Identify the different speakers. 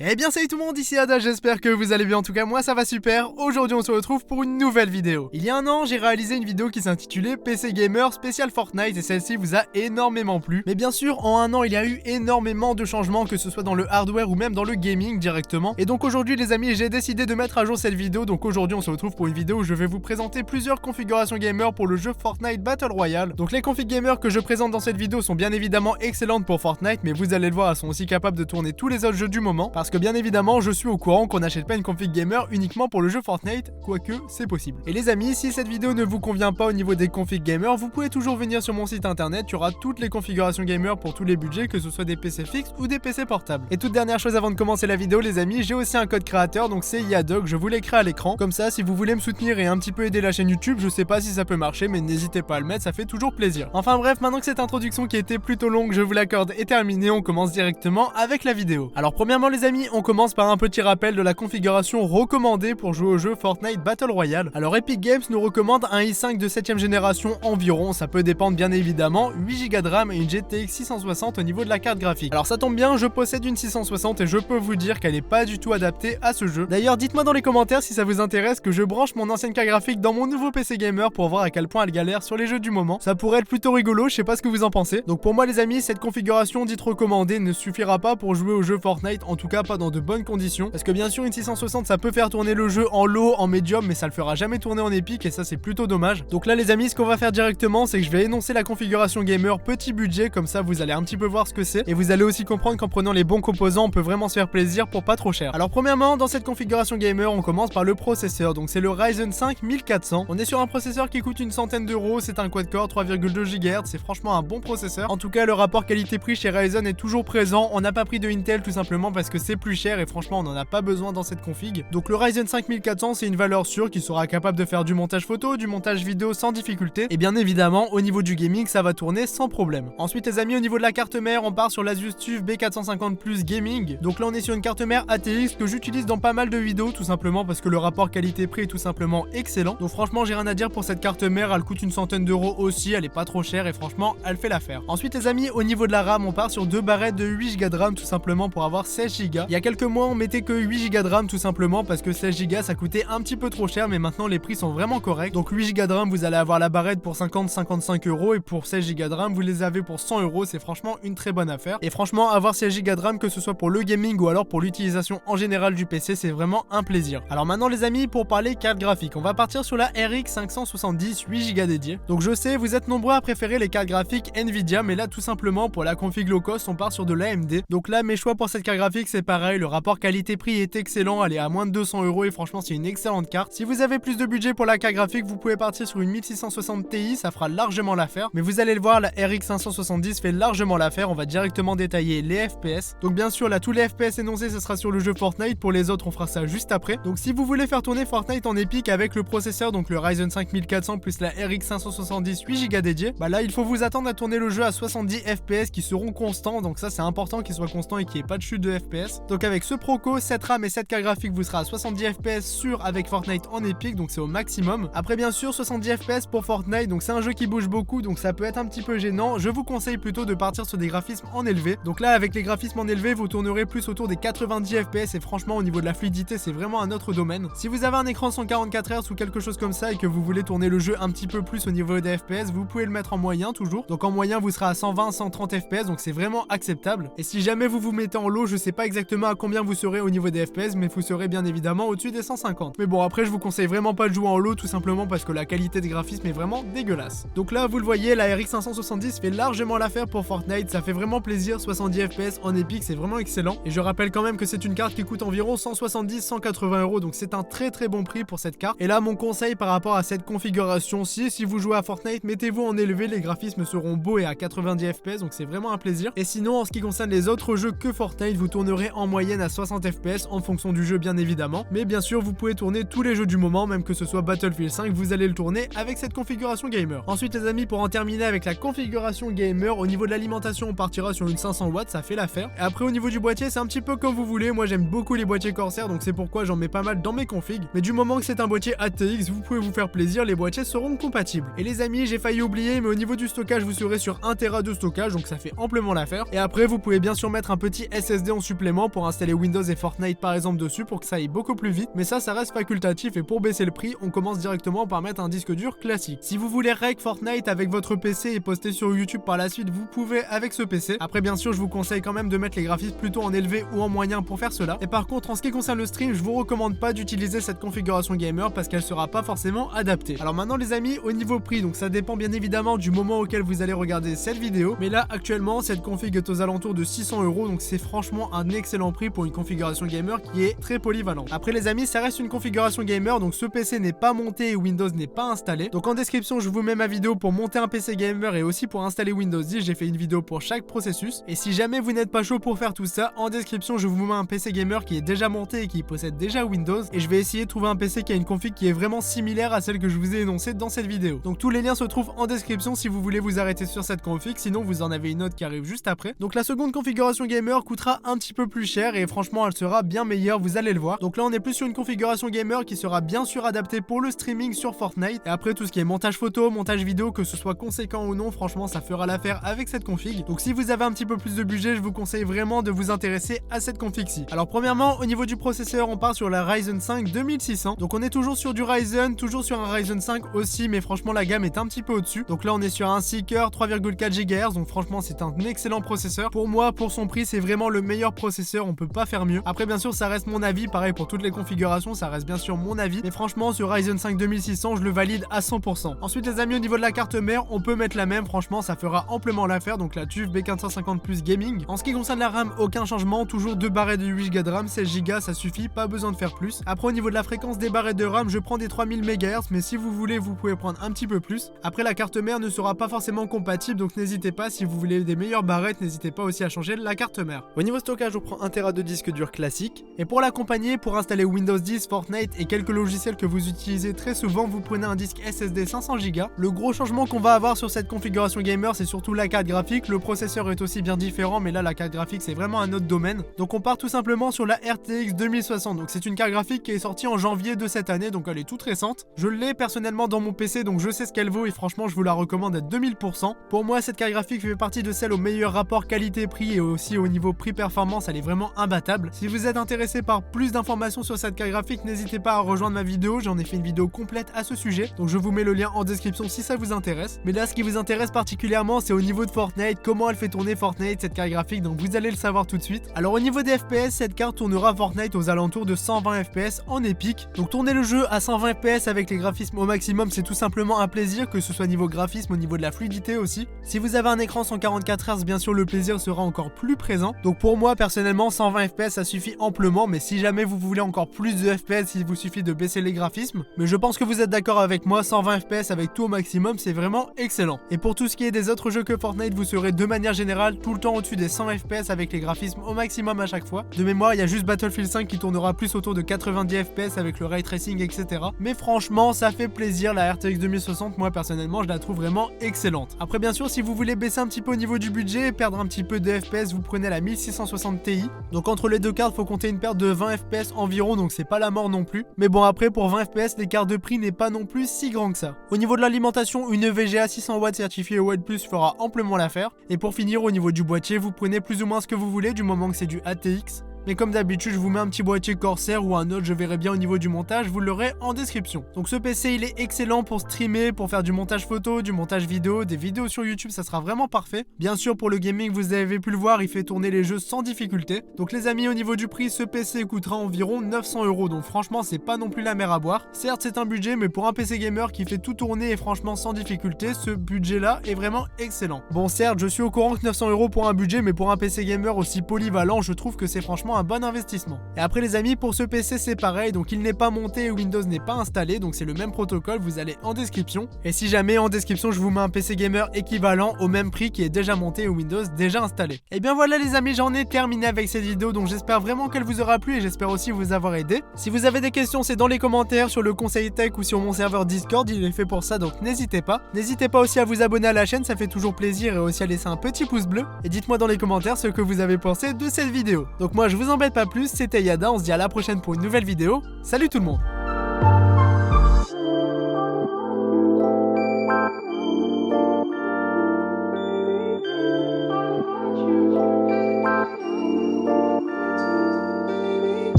Speaker 1: Eh bien salut tout le monde, ici Ada, j'espère que vous allez bien, en tout cas moi ça va super. Aujourd'hui on se retrouve pour une nouvelle vidéo. Il y a un an j'ai réalisé une vidéo qui s'intitulait PC Gamer spécial Fortnite et celle-ci vous a énormément plu. Mais bien sûr en un an il y a eu énormément de changements, que ce soit dans le hardware ou même dans le gaming directement. Et donc aujourd'hui les amis j'ai décidé de mettre à jour cette vidéo. Donc aujourd'hui on se retrouve pour une vidéo où je vais vous présenter plusieurs configurations gamer pour le jeu Fortnite Battle Royale. Donc les configs gamer que je présente dans cette vidéo sont bien évidemment excellentes pour Fortnite, mais vous allez le voir elles sont aussi capables de tourner tous les autres jeux du moment. Parce que bien évidemment je suis au courant qu'on n'achète pas une config gamer uniquement pour le jeu Fortnite, quoique c'est possible. Et les amis, si cette vidéo ne vous convient pas au niveau des configs gamer, vous pouvez toujours venir sur mon site internet, il y aura toutes les configurations gamer pour tous les budgets, que ce soit des PC fixes ou des PC portables. Et toute dernière chose avant de commencer la vidéo les amis, j'ai aussi un code créateur, donc c'est Yadog, je vous l'écris à l'écran. Comme ça si vous voulez me soutenir et un petit peu aider la chaîne YouTube, je sais pas si ça peut marcher mais n'hésitez pas à le mettre, ça fait toujours plaisir. Enfin bref, maintenant que cette introduction qui était plutôt longue, je vous l'accorde, est terminée, on commence directement avec la vidéo. Alors premièrement les amis, on commence par un petit rappel de la configuration recommandée pour jouer au jeu Fortnite Battle Royale. Alors Epic Games nous recommande un i5 de 7ème génération environ, ça peut dépendre bien évidemment, 8Go de RAM et une GTX 660 au niveau de la carte graphique. Alors ça tombe bien, je possède une 660 et je peux vous dire qu'elle n'est pas du tout adaptée à ce jeu. D'ailleurs dites-moi dans les commentaires si ça vous intéresse que je branche mon ancienne carte graphique dans mon nouveau PC gamer pour voir à quel point elle galère sur les jeux du moment. Ça pourrait être plutôt rigolo, je sais pas ce que vous en pensez. Donc pour moi les amis, cette configuration dite recommandée ne suffira pas pour jouer au jeu Fortnite, en tout cas pas dans de bonnes conditions. Parce que bien sûr une 660 ça peut faire tourner le jeu en low, en medium, mais ça le fera jamais tourner en épique et ça c'est plutôt dommage. Donc là les amis, ce qu'on va faire directement c'est que je vais énoncer la configuration gamer petit budget, comme ça vous allez un petit peu voir ce que c'est et vous allez aussi comprendre qu'en prenant les bons composants on peut vraiment se faire plaisir pour pas trop cher. Alors premièrement dans cette configuration gamer on commence par le processeur, donc c'est le Ryzen 5 1400. On est sur un processeur qui coûte une centaine d'euros, c'est un quad-core 3,2 GHz, c'est franchement un bon processeur. En tout cas le rapport qualité-prix chez Ryzen est toujours présent, on n'a pas pris de Intel tout simplement parce que c'est plus cher et franchement on n'en a pas besoin dans cette config. Donc le Ryzen 5 1400 c'est une valeur sûre qui sera capable de faire du montage photo, du montage vidéo sans difficulté et bien évidemment au niveau du gaming ça va tourner sans problème. Ensuite les amis, au niveau de la carte mère on part sur l'Asus TUF B450 Plus Gaming. Donc là on est sur une carte mère ATX que j'utilise dans pas mal de vidéos tout simplement parce que le rapport qualité-prix est tout simplement excellent. Donc franchement j'ai rien à dire pour cette carte mère, elle coûte une centaine d'euros aussi, elle est pas trop chère et franchement elle fait l'affaire. Ensuite les amis, au niveau de la RAM on part sur deux barrettes de 8Go de RAM tout simplement pour avoir 16Go. Il y a quelques mois on mettait que 8Go de RAM tout simplement parce que 16Go ça coûtait un petit peu trop cher, mais maintenant les prix sont vraiment corrects. Donc 8Go de RAM vous allez avoir la barrette pour 50-55 euros et pour 16Go de RAM vous les avez pour 100 euros, c'est franchement une très bonne affaire. Et franchement avoir 16Go de RAM que ce soit pour le gaming ou alors pour l'utilisation en général du PC c'est vraiment un plaisir. Alors maintenant les amis, pour parler carte graphique on va partir sur la RX 570 8Go dédiée. Donc je sais vous êtes nombreux à préférer les cartes graphiques Nvidia, mais là tout simplement pour la config low cost on part sur de l'AMD. Donc là mes choix pour cette carte graphique c'est pareil, le rapport qualité-prix est excellent, elle est à moins de 200 euros et franchement c'est une excellente carte. Si vous avez plus de budget pour la carte graphique vous pouvez partir sur une 1660 Ti, ça fera largement l'affaire. Mais vous allez le voir, la RX 570 fait largement l'affaire, on va directement détailler les FPS. Donc bien sûr là tous les FPS énoncés ce sera sur le jeu Fortnite, pour les autres on fera ça juste après. Donc si vous voulez faire tourner Fortnite en épique avec le processeur, donc le Ryzen 5 1400 plus la RX 570 8Go dédiée, bah là il faut vous attendre à tourner le jeu à 70 FPS qui seront constants, donc ça c'est important qu'ils soient constants et qu'il n'y ait pas de chute de FPS. Donc avec ce Proco, 7 RAM et 7 cartes graphiques vous sera à 70 FPS sûr avec Fortnite en épique, donc c'est au maximum. Après bien sûr 70 FPS pour Fortnite, donc c'est un jeu qui bouge beaucoup donc ça peut être un petit peu gênant, je vous conseille plutôt de partir sur des graphismes en élevé. Donc là avec les graphismes en élevé vous tournerez plus autour des 90 FPS et franchement au niveau de la fluidité c'est vraiment un autre domaine. Si vous avez un écran 144 Hz ou quelque chose comme ça et que vous voulez tourner le jeu un petit peu plus au niveau des FPS, vous pouvez le mettre en moyen toujours. Donc en moyen vous serez à 120-130 FPS, donc c'est vraiment acceptable. Et si jamais vous vous mettez en low, je sais pas exactement à combien vous serez au niveau des FPS, mais vous serez bien évidemment au-dessus des 150. Mais bon après je vous conseille vraiment pas de jouer en low tout simplement parce que la qualité des graphismes est vraiment dégueulasse. Donc là vous le voyez, la RX 570 fait largement l'affaire pour Fortnite, ça fait vraiment plaisir, 70 FPS en épique c'est vraiment excellent. Et je rappelle quand même que c'est une carte qui coûte environ 170-180 euros, donc c'est un très bon prix pour cette carte. Et là mon conseil par rapport à cette configuration, si vous jouez à Fortnite, mettez-vous en élevé, les graphismes seront beaux et à 90 FPS, donc c'est vraiment un plaisir. Et sinon en ce qui concerne les autres jeux que Fortnite, vous tournerez en moyenne à 60 FPS en fonction du jeu bien évidemment, mais bien sûr vous pouvez tourner tous les jeux du moment, même que ce soit Battlefield 5, vous allez le tourner avec cette configuration gamer. Ensuite les amis, pour en terminer avec la configuration gamer, au niveau de l'alimentation on partira sur une 500 watts, ça fait l'affaire. Et après au niveau du boîtier c'est un petit peu comme vous voulez, moi j'aime beaucoup les boîtiers Corsair donc c'est pourquoi j'en mets pas mal dans mes configs, mais du moment que c'est un boîtier ATX vous pouvez vous faire plaisir, les boîtiers seront compatibles. Et les amis, j'ai failli oublier, mais au niveau du stockage vous serez sur 1 Tera de stockage, donc ça fait amplement l'affaire. Et après vous pouvez bien sûr mettre un petit SSD en supplément directement pour installer Windows et Fortnite par exemple dessus pour que ça aille beaucoup plus vite, mais ça reste facultatif et pour baisser le prix, on commence directement par mettre un disque dur classique. Si vous voulez rec Fortnite avec votre PC et poster sur YouTube par la suite, vous pouvez avec ce PC. Après bien sûr, je vous conseille quand même de mettre les graphismes plutôt en élevé ou en moyen pour faire cela. Et par contre, en ce qui concerne le stream, je vous recommande pas d'utiliser cette configuration gamer parce qu'elle sera pas forcément adaptée. Alors maintenant les amis, au niveau prix, donc ça dépend bien évidemment du moment auquel vous allez regarder cette vidéo, mais là actuellement cette config est aux alentours de 600 €, donc c'est franchement un excellent prix pour une configuration gamer qui est très polyvalente. Après les amis, ça reste une configuration gamer, donc ce PC n'est pas monté et Windows n'est pas installé. Donc en description, je vous mets ma vidéo pour monter un PC gamer et aussi pour installer Windows 10. J'ai fait une vidéo pour chaque processus. Et si jamais vous n'êtes pas chaud pour faire tout ça, en description, je vous mets un PC gamer qui est déjà monté et qui possède déjà Windows. Et je vais essayer de trouver un PC qui a une config qui est vraiment similaire à celle que je vous ai énoncée dans cette vidéo. Donc tous les liens se trouvent en description si vous voulez vous arrêter sur cette config. Sinon, vous en avez une autre qui arrive juste après. Donc la seconde configuration gamer coûtera un petit peu plus cher et franchement, elle sera bien meilleure, vous allez le voir. Donc là, on est plus sur une configuration gamer qui sera bien sûr adaptée pour le streaming sur Fortnite. Et après, tout ce qui est montage photo, montage vidéo, que ce soit conséquent ou non, franchement, ça fera l'affaire avec cette config. Donc si vous avez un petit peu plus de budget, je vous conseille vraiment de vous intéresser à cette config-ci. Alors premièrement, au niveau du processeur, on part sur la Ryzen 5 2600. Donc on est toujours sur du Ryzen, toujours sur un Ryzen 5 aussi, mais franchement, la gamme est un petit peu au-dessus. Donc là, on est sur un Seeker 3,4 GHz. Donc franchement, c'est un excellent processeur. Pour moi, pour son prix, c'est vraiment le meilleur processeur. On peut pas faire mieux. Après, bien sûr, ça reste mon avis. Pareil pour toutes les configurations, ça reste bien sûr mon avis. Mais franchement, ce Ryzen 5 2600, je le valide à 100%. Ensuite, les amis, au niveau de la carte mère, on peut mettre la même. Franchement, ça fera amplement l'affaire. Donc la TUF B450 Plus Gaming. En ce qui concerne la RAM, aucun changement. Toujours 2 barrettes de 8 Go de RAM, 16 Go, ça suffit. Pas besoin de faire plus. Après, au niveau de la fréquence des barrettes de RAM, je prends des 3000 MHz. Mais si vous voulez, vous pouvez prendre un petit peu plus. Après, la carte mère ne sera pas forcément compatible. Donc n'hésitez pas, si vous voulez des meilleures barrettes, n'hésitez pas aussi à changer la carte mère. Au niveau stockage, je prends 1 Tera de disque dur classique. Et pour l'accompagner, pour installer Windows 10, Fortnite et quelques logiciels que vous utilisez très souvent, vous prenez un disque SSD 500 Go. Le gros changement qu'on va avoir sur cette configuration gamer, c'est surtout la carte graphique. Le processeur est aussi bien différent, mais là la carte graphique c'est vraiment un autre domaine. Donc on part tout simplement sur la RTX 2060. Donc c'est une carte graphique qui est sortie en janvier de cette année, donc elle est toute récente. Je l'ai personnellement dans mon PC, donc je sais ce qu'elle vaut et franchement je vous la recommande à 2000%. Pour moi, cette carte graphique fait partie de celles au meilleur rapport qualité-prix et aussi au niveau prix-performance, elle est vraiment imbattable. Si vous êtes intéressé par plus d'informations sur cette carte graphique, n'hésitez pas à rejoindre ma vidéo, j'en ai fait une vidéo complète à ce sujet, donc je vous mets le lien en description si ça vous intéresse. Mais là, ce qui vous intéresse particulièrement, c'est au niveau de Fortnite, comment elle fait tourner Fortnite, cette carte graphique, donc vous allez le savoir tout de suite. Alors au niveau des FPS, cette carte tournera Fortnite aux alentours de 120 FPS en épique. Donc tourner le jeu à 120 FPS avec les graphismes au maximum, c'est tout simplement un plaisir, que ce soit niveau graphisme, au niveau de la fluidité aussi. Si vous avez un écran 144 Hz, bien sûr le plaisir sera encore plus présent. Donc pour moi personnellement, 120 FPS ça suffit amplement, mais si jamais vous voulez encore plus de FPS, il vous suffit de baisser les graphismes. Mais je pense que vous êtes d'accord avec moi, 120 FPS avec tout au maximum, c'est vraiment excellent. Et pour tout ce qui est des autres jeux que Fortnite, vous serez de manière générale tout le temps au-dessus des 100 FPS avec les graphismes au maximum à chaque fois. De mémoire, il y a juste Battlefield 5 qui tournera plus autour de 90 FPS avec le ray tracing, etc. Mais franchement, ça fait plaisir, la RTX 2060, moi personnellement, je la trouve vraiment excellente. Après bien sûr, si vous voulez baisser un petit peu au niveau du budget, perdre un petit peu de FPS, vous prenez la 1660 Ti. Donc entre les deux cartes, faut compter une perte de 20 FPS environ, donc c'est pas la mort non plus. Mais bon, après pour 20 FPS, l'écart de prix n'est pas non plus si grand que ça. Au niveau de l'alimentation, une VGA 600 watts certifiée OLED+ fera amplement l'affaire. Et pour finir, au niveau du boîtier, vous prenez plus ou moins ce que vous voulez du moment que c'est du ATX. Mais comme d'habitude, je vous mets un petit boîtier Corsair ou un autre, je verrai bien au niveau du montage, vous l'aurez en description. Donc ce PC, il est excellent pour streamer, pour faire du montage photo, du montage vidéo, des vidéos sur YouTube, ça sera vraiment parfait. Bien sûr, pour le gaming, vous avez pu le voir, il fait tourner les jeux sans difficulté. Donc les amis, au niveau du prix, ce PC coûtera environ 900 €. Donc franchement, c'est pas non plus la mer à boire. Certes, c'est un budget, mais pour un PC gamer qui fait tout tourner et franchement sans difficulté, ce budget-là est vraiment excellent. Bon, certes, je suis au courant que 900 € pour un budget, mais pour un PC gamer aussi polyvalent, je trouve que c'est franchement un bon investissement. Et après les amis, pour ce PC c'est pareil, donc il n'est pas monté et Windows n'est pas installé, donc c'est le même protocole, vous allez en description. Et si jamais en description je vous mets un PC gamer équivalent au même prix qui est déjà monté et Windows déjà installé. Et bien voilà les amis, j'en ai terminé avec cette vidéo, donc j'espère vraiment qu'elle vous aura plu et j'espère aussi vous avoir aidé. Si vous avez des questions, c'est dans les commentaires sur le conseil tech ou sur mon serveur Discord, il est fait pour ça, donc n'hésitez pas. N'hésitez pas aussi à vous abonner à la chaîne, ça fait toujours plaisir, et aussi à laisser un petit pouce bleu. Et dites-moi dans les commentaires ce que vous avez pensé de cette vidéo. Donc moi je vous embête pas plus, c'était Yada, on se dit à la prochaine pour une nouvelle vidéo. Salut tout le monde!